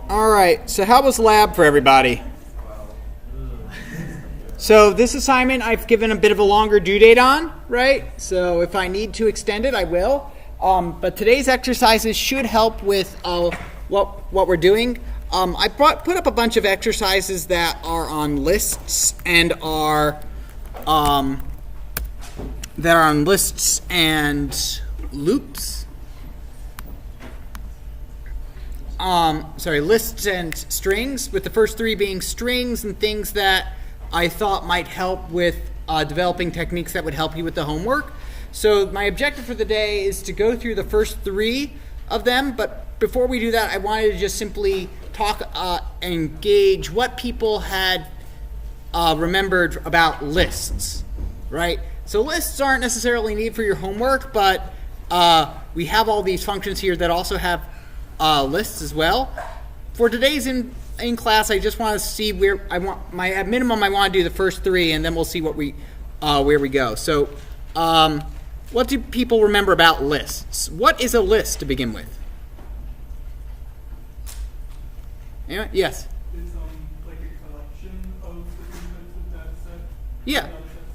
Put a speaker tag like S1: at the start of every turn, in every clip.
S1: All right, so how was lab for everybody? So this assignment I've given a bit of a longer due date on, right? So if I need to extend it, I will. But today's exercises should help with what we're doing. I put up a bunch of exercises that are on lists and loops. Lists and strings, with the first three being strings and things that I thought might help with developing techniques that would help you with the homework. So my objective for the day is to go through the first three of them, but before we do that, I wanted to just simply talk and gauge what people had remembered about lists, right? So lists aren't necessarily needed for your homework, but we have all these functions here that also have lists as well. For today's in class, I just want to see where I want at minimum I want to do the first three, and then we'll see what where we go. So what do people remember about lists? What is a list to begin with? Anyone? Yes?
S2: It's like a collection of different types of data set.
S1: Yeah.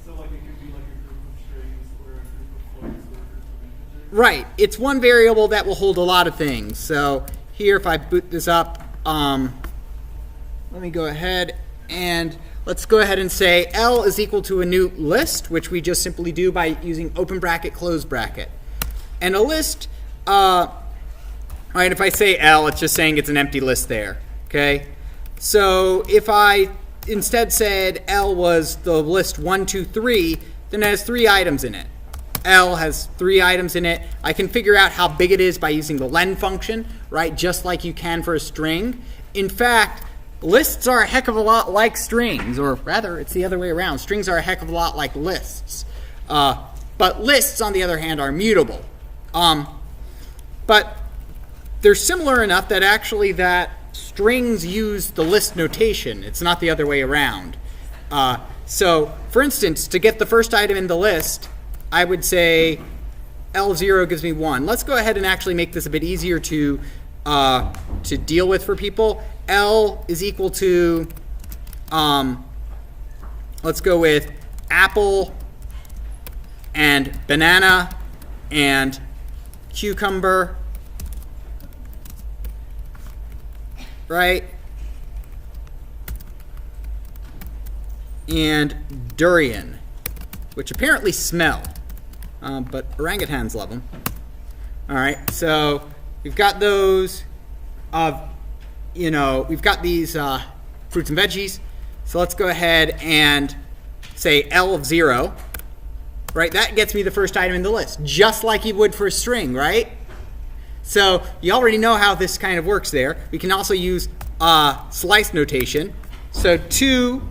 S2: So like it could be like a group of strings or a group of floats or a group of integers.
S1: Right. It's one variable that will hold a lot of things. So here, if I boot this up, let me go ahead and let's go ahead and say L is equal to a new list, which we just simply do by using open bracket, close bracket. And a list, right, if I say L, it's just saying it's an empty list there, okay? So if I instead said L was the list 1, 2, 3, then it has 3 items in it. L has 3 items in it. I can figure out how big it is by using the len function, right, just like you can for a string. In fact, lists are a heck of a lot like strings, or rather, it's the other way around. Strings are a heck of a lot like lists. But lists, on the other hand, are mutable. But they're similar enough that actually that strings use the list notation. It's not the other way around. So, for instance, to get the first item in the list, I would say L0 gives me 1. Let's go ahead and actually make this a bit easier to deal with for people. L is equal to, let's go with apple and banana and cucumber, right? And durian, which apparently smell, but orangutans love them. All right, so we've got those. We've got these fruits and veggies. So let's go ahead and say L of 0, right? That gets me the first item in the list, just like you would for a string, right? So you already know how this kind of works there. We can also use slice notation. So 2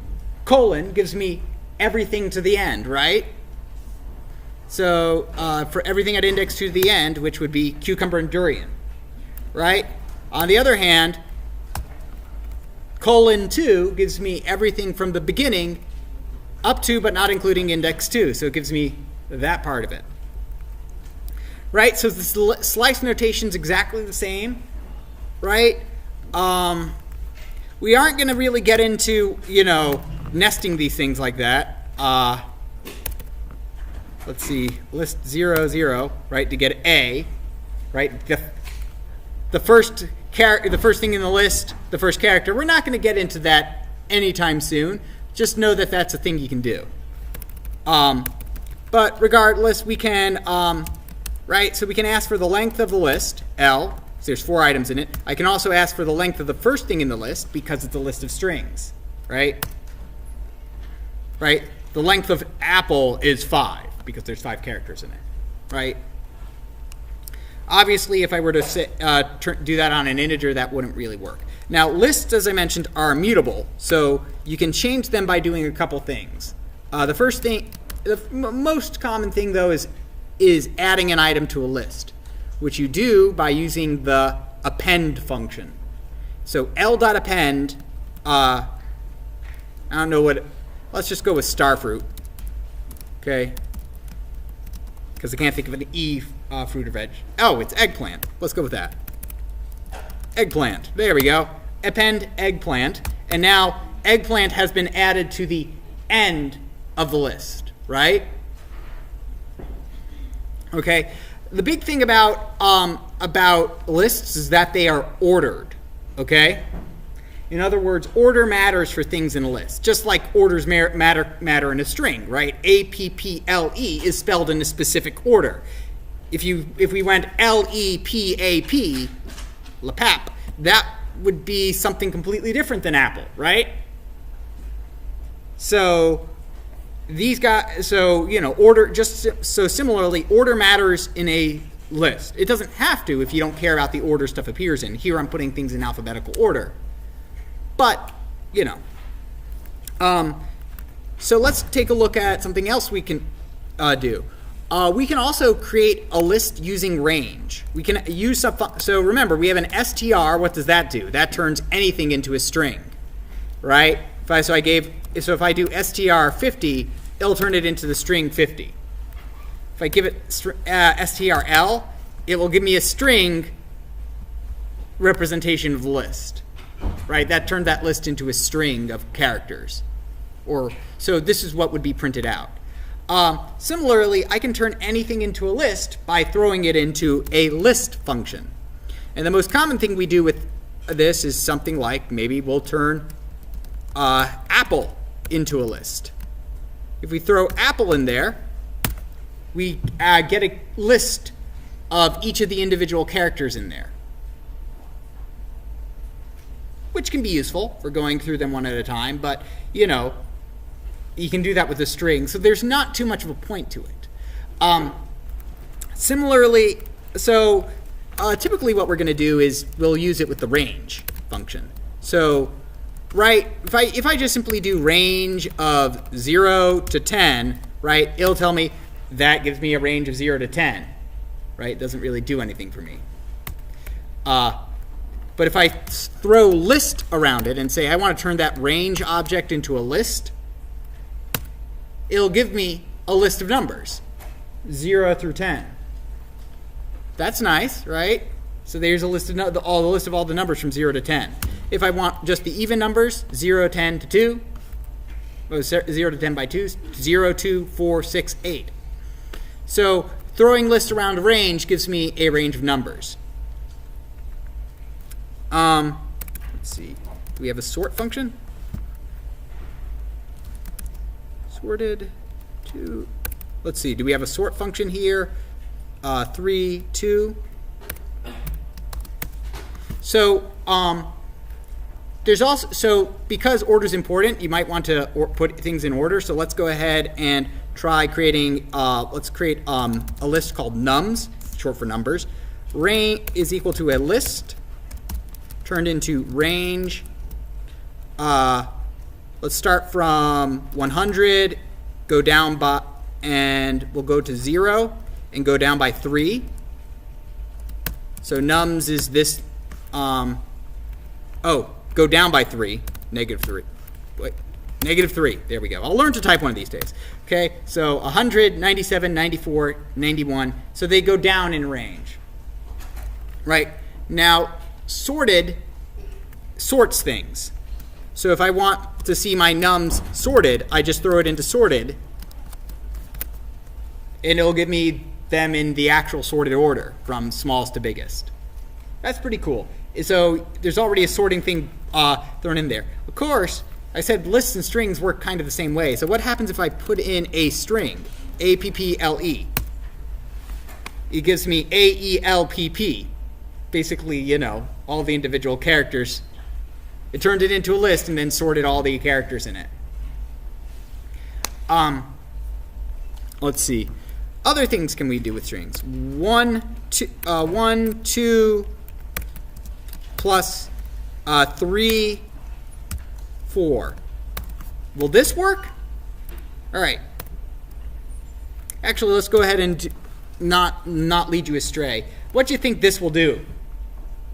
S1: colon gives me everything to the end, right? So for everything at index 2 to the end, which would be cucumber and durian, right? On the other hand, colon 2 gives me everything from the beginning up to but not including index 2. So it gives me that part of it. Right? So the slice notation is exactly the same. Right? We aren't going to really get into, nesting these things like that. Let's see. List 0, 0, right, to get A. Right? The first thing in the list, the first character, we're not going to get into that anytime soon. Just know that that's a thing you can do. But regardless, we can, right, so we can ask for the length of the list, L, so there's 4 items in it. I can also ask for the length of the first thing in the list because it's a list of strings, right? Right? The length of apple is 5 because there's 5 characters in it, right? Obviously, if I were to do that on an integer, that wouldn't really work. Now, lists, as I mentioned, are mutable, so you can change them by doing a couple things. The first thing, the most common thing, though, is adding an item to a list, which you do by using the append function. So L.append, I don't know what, let's just go with starfruit, okay? Because I can't think of an E fruit or veg. Oh, it's eggplant. Let's go with that. Eggplant. There we go. append eggplant, and now eggplant has been added to the end of the list, right? Okay. The big thing about lists is that they are ordered, okay? In other words, order matters for things in a list, just like orders matter in a string, right? A-P-P-L-E is spelled in a specific order. If we went L-E-P-A-P, LePap, that would be something completely different than apple, right? So these guys, so, you know, order, just so similarly, order matters in a list. It doesn't have to if you don't care about the order stuff appears in. Here I'm putting things in alphabetical order. But, you know. So let's take a look at something else we can do. We can also create a list using range. We can use so remember, we have an str. What does that do? That turns anything into a string, right? So if I do str50, it'll turn it into the string 50. If I give it strl, it will give me a string representation of the list, right? That turned that list into a string of characters. So this is what would be printed out. Similarly, I can turn anything into a list by throwing it into a list function. And the most common thing we do with this is something like, maybe we'll turn apple into a list. If we throw apple in there, we get a list of each of the individual characters in there, which can be useful for going through them one at a time, but, you know, you can do that with a string, so there's not too much of a point to it. Similarly, so typically what we're going to do is we'll use it with the range function. So, right, if I just simply do range of 0 to 10, right, it'll tell me that gives me a range of 0 to 10, right? It doesn't really do anything for me. But if I throw list around it and say I want to turn that range object into a list, it'll give me a list of numbers, 0 through 10. That's nice, right? So there's a list of all the numbers from 0 to 10. If I want just the even numbers, 0, 10 to 2, 0 to 10 by 2, 0, 2, 4, 6, 8. So throwing lists around a range gives me a range of numbers. Let's see. Do we have a sort function? Sorted to, let's see, do we have a sort function here? 3, 2. So there's also, so because order is important, you might want to put things in order. So let's go ahead and try creating, let's create a list called nums, short for numbers. Range is equal to a list turned into range. Let's start from 100, go down by, and we'll go to 0 and go down by 3. So nums is this, go down by 3, negative 3. Wait, negative 3, there we go. I'll learn to type one of these days. Okay, so 100, 97, 94, 91. So they go down in range. Right, now sorted sorts things. So if I want to see my nums sorted, I just throw it into sorted, and it'll give me them in the actual sorted order from smallest to biggest. That's pretty cool. So there's already a sorting thing thrown in there. Of course, I said lists and strings work kind of the same way. So what happens if I put in a string, A-P-P-L-E? It gives me A-E-L-P-P. Basically, you know, all the individual characters. It turned it into a list and then sorted all the characters in it. Let's see. Other things can we do with strings? 1, 2, plus 3, 4. Will this work? All right. Actually, let's go ahead and not lead you astray. What do you think this will do?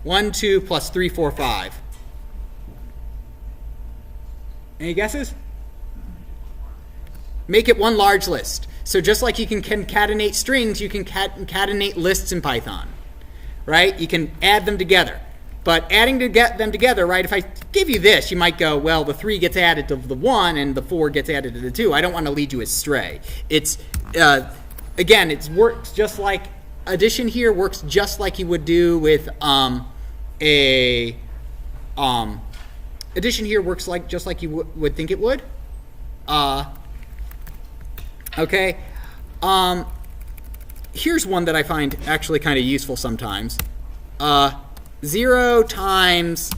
S1: 1, 2, plus 3, 4, 5. Any guesses? Make it one large list. So just like you can concatenate strings, you can concatenate lists in Python, right? You can add them together. But adding them together, right, if I give you this, you might go, well, the 3 gets added to the 1 and the 4 gets added to the 2. I don't want to lead you astray. It's, again, it works just like addition here works just like you would do with addition here works just like you would think it would. Okay. Here's one that I find actually kind of useful sometimes. 0 times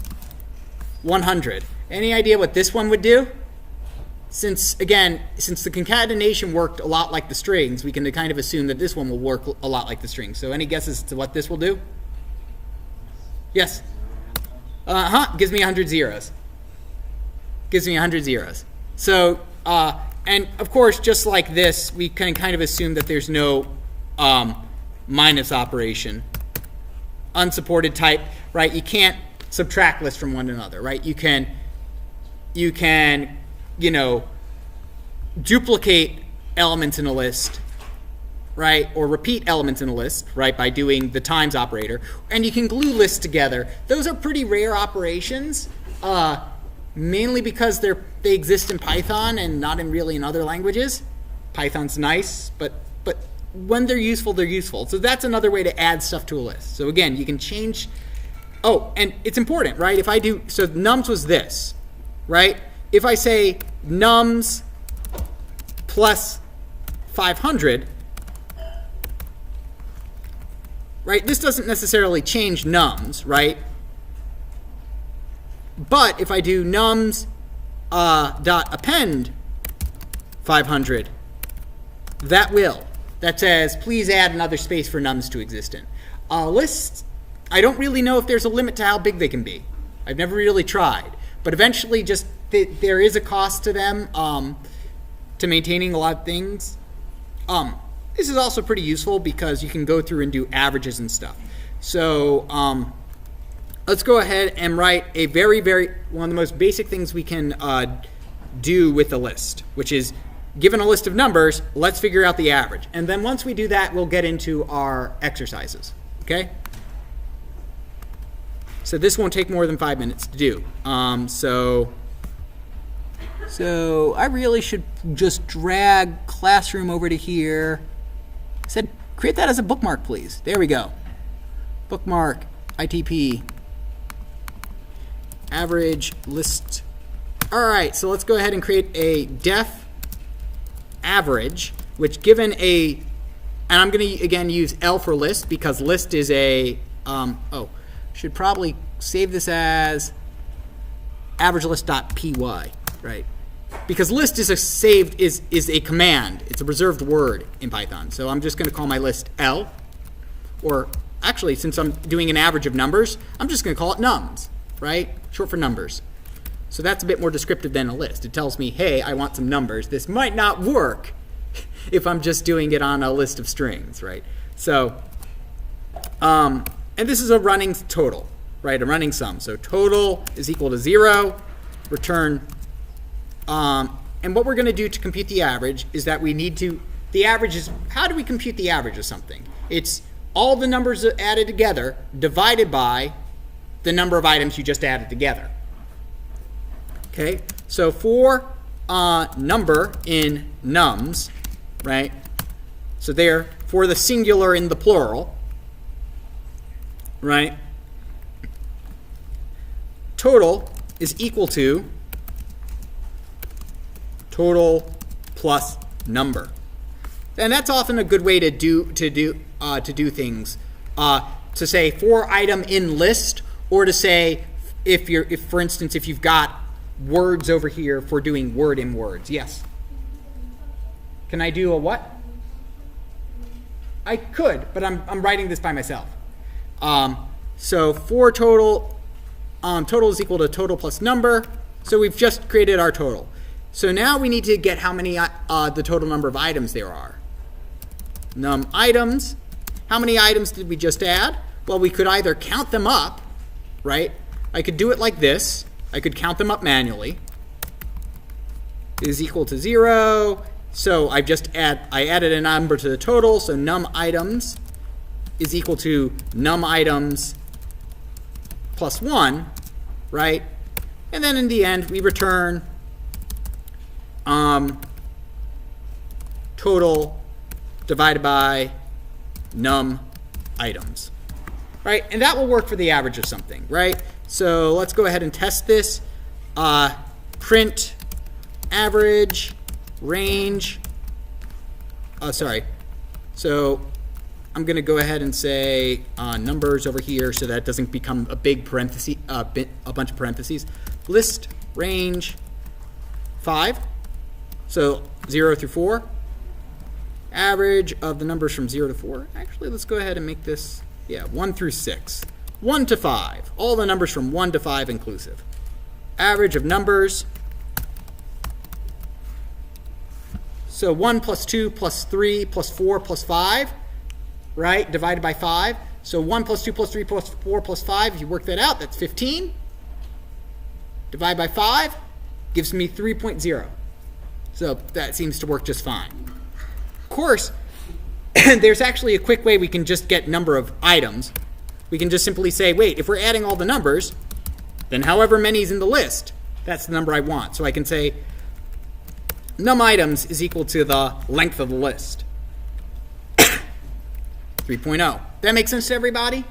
S1: 100. Any idea what this one would do? Since the concatenation worked a lot like the strings, we can kind of assume that this one will work a lot like the strings. So any guesses to what this will do? Yes? Gives me 100 zeros. Gives me 100 zeros. So, and of course, just like this, we can kind of assume that there's no minus operation. Unsupported type, right? You can't subtract lists from one another, right? You can, you know, duplicate elements in a list, right? Or repeat elements in a list, right? By doing the times operator. And you can glue lists together. Those are pretty rare operations, mainly because they exist in Python and not really in other languages. Python's nice, but when they're useful, they're useful. So that's another way to add stuff to a list. So again, you can change. Oh, and it's important, right? If I do, so nums was this, right? If I say nums plus 500, right? This doesn't necessarily change nums, right? But if I do nums dot append 500, that will. That says, please add another space for nums to existent. Lists, I don't really know if there's a limit to how big they can be. I've never really tried. But eventually, just there is a cost to them, to maintaining a lot of things. This is also pretty useful because you can go through and do averages and stuff. So let's go ahead and write a one of the most basic things we can do with a list, which is, given a list of numbers, let's figure out the average. And then once we do that, we'll get into our exercises. Okay? So this won't take more than 5 minutes to do. So I really should just drag Classroom over to here. I said, create that as a bookmark, please. There we go. Bookmark, ITP, average list. All right, so let's go ahead and create a def average, which given and I'm going to again use L for list because list is a should probably save this as averagelist.py, right? Because list is is a command. It's a reserved word in Python. So I'm just going to call my list L, or actually, since I'm doing an average of numbers, I'm just going to call it nums, right? Short for numbers. So that's a bit more descriptive than a list. It tells me, hey, I want some numbers. This might not work if I'm just doing it on a list of strings, right? So, and this is a running total, right? A running sum. So total is equal to 0, return. And what we're going to do to compute the average is that we need to, the average is, how do we compute the average of something? It's all the numbers added together divided by the number of items you just added together. Okay, so for number in nums, right? So there, for the singular in the plural, right? Total is equal to total plus number, and that's often a good way to do things. To say for item in list, or to say if for instance if you've got words over here for doing word in words. Yes. Can I do a what? I could, but I'm writing this by myself. So for total, total is equal to total plus number. So we've just created our total. So now we need to get how many the total number of items there are. Num items. How many items did we just add? Well, we could either count them up, right? I could do it like this. I could count them up manually. Is equal to 0. So I added a number to the total. So num items is equal to num items plus 1, right? And then in the end, we return total divided by num items, right? And that will work for the average of something, right? So let's go ahead and test this. Print average range. So I'm going to go ahead and say numbers over here so that it doesn't become a big parenthesis, a bunch of parentheses. List range 5, so 0 through 4. Average of the numbers from 0 to 4. Actually, let's go ahead and make this, 1 through 6. 1 to 5. All the numbers from 1 to 5 inclusive. Average of numbers. So 1 plus 2 plus 3 plus 4 plus 5, right? Divided by 5. So 1 plus 2 plus 3 plus 4 plus 5, if you work that out, that's 15. Divide by 5 gives me 3.0. So that seems to work just fine. Of course, there's actually a quick way we can just get number of items. We can just simply say, wait, if we're adding all the numbers, then however many is in the list, that's the number I want. So I can say num items is equal to the length of the list. 3.0. That makes sense to everybody?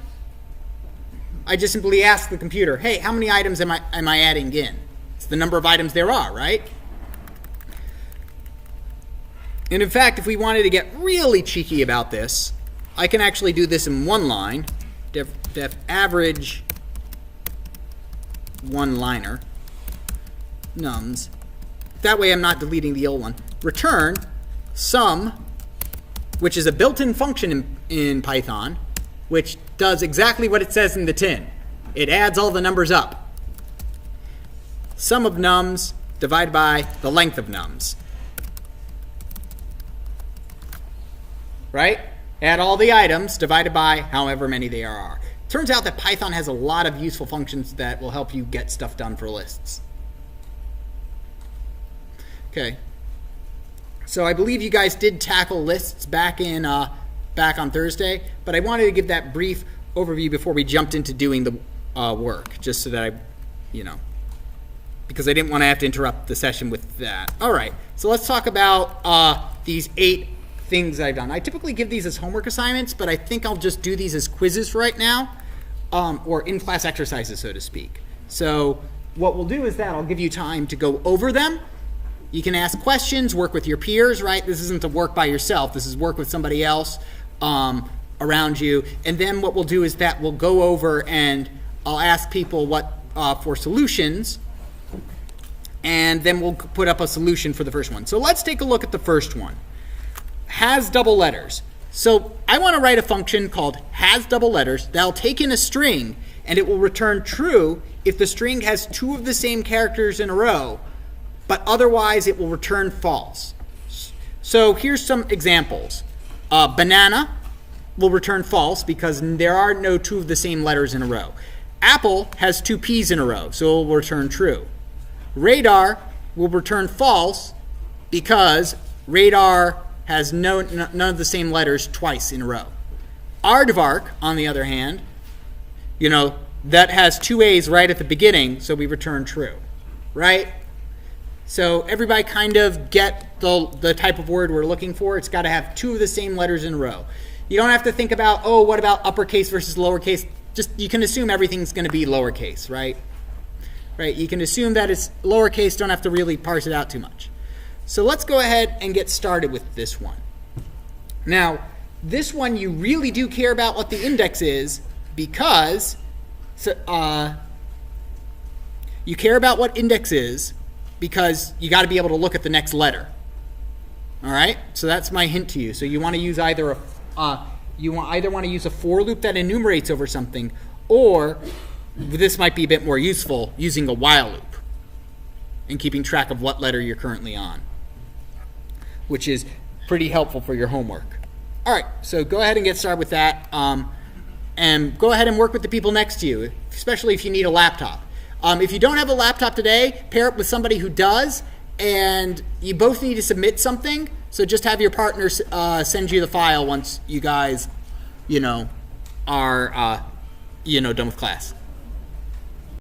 S1: I just simply ask the computer, hey, how many items am I adding in? It's the number of items there are, right? And in fact, if we wanted to get really cheeky about this, I can actually do this in one line. Def average one-liner nums. That way I'm not deleting the old one. Return sum, which is a built-in function in Python, which does exactly what it says in the tin. It adds all the numbers up. Sum of nums divided by the length of nums. Right? Add all the items divided by however many there are. Turns out that Python has a lot of useful functions that will help you get stuff done for lists. Okay. So I believe you guys did tackle lists back on Thursday, but I wanted to give that brief overview before we jumped into doing the work, just so that because I didn't want to have to interrupt the session with that. All right. So let's talk about these 8 things I've done. I typically give these as homework assignments, but I think I'll just do these as quizzes for right now, or in-class exercises, so to speak. So what we'll do is that I'll give you time to go over them. You can ask questions, work with your peers, right? This isn't to work by yourself. This is work with somebody else around you. And then what we'll do is that we'll go over and I'll ask people what for solutions, and then we'll put up a solution for the first one. So let's take a look at the first one. Has double letters. So I want to write a function called has double letters that'll take in a string, and it will return true if the string has 2 of the same characters in a row, but otherwise it will return false. So here's some examples. Banana will return false because there are no 2 of the same letters in a row. Apple has 2 P's in a row, so it will return true. Radar will return false because radar has none of the same letters twice in a row. Aardvark, on the other hand, that has 2 A's right at the beginning, so we return true, right? So everybody kind of get the type of word we're looking for. It's got to have 2 of the same letters in a row. You don't have to think about, what about uppercase versus lowercase? Just you can assume everything's going to be lowercase, right? Right. You can assume that it's lowercase. Don't have to really parse it out too much. So let's go ahead and get started with this one. Now, this one you really do care about what the index is because you care about what index is because you got to be able to look at the next letter. All right? So that's my hint to you. So you want to use either want to use a for loop that enumerates over something, or this might be a bit more useful, using a while loop and keeping track of what letter you're currently on, which is pretty helpful for your homework. All right, so go ahead and get started with that, and go ahead and work with the people next to you, especially if you need a laptop. If you don't have a laptop today, pair up with somebody who does, and you both need to submit something, so just have your partner send you the file once you guys, are, done with class.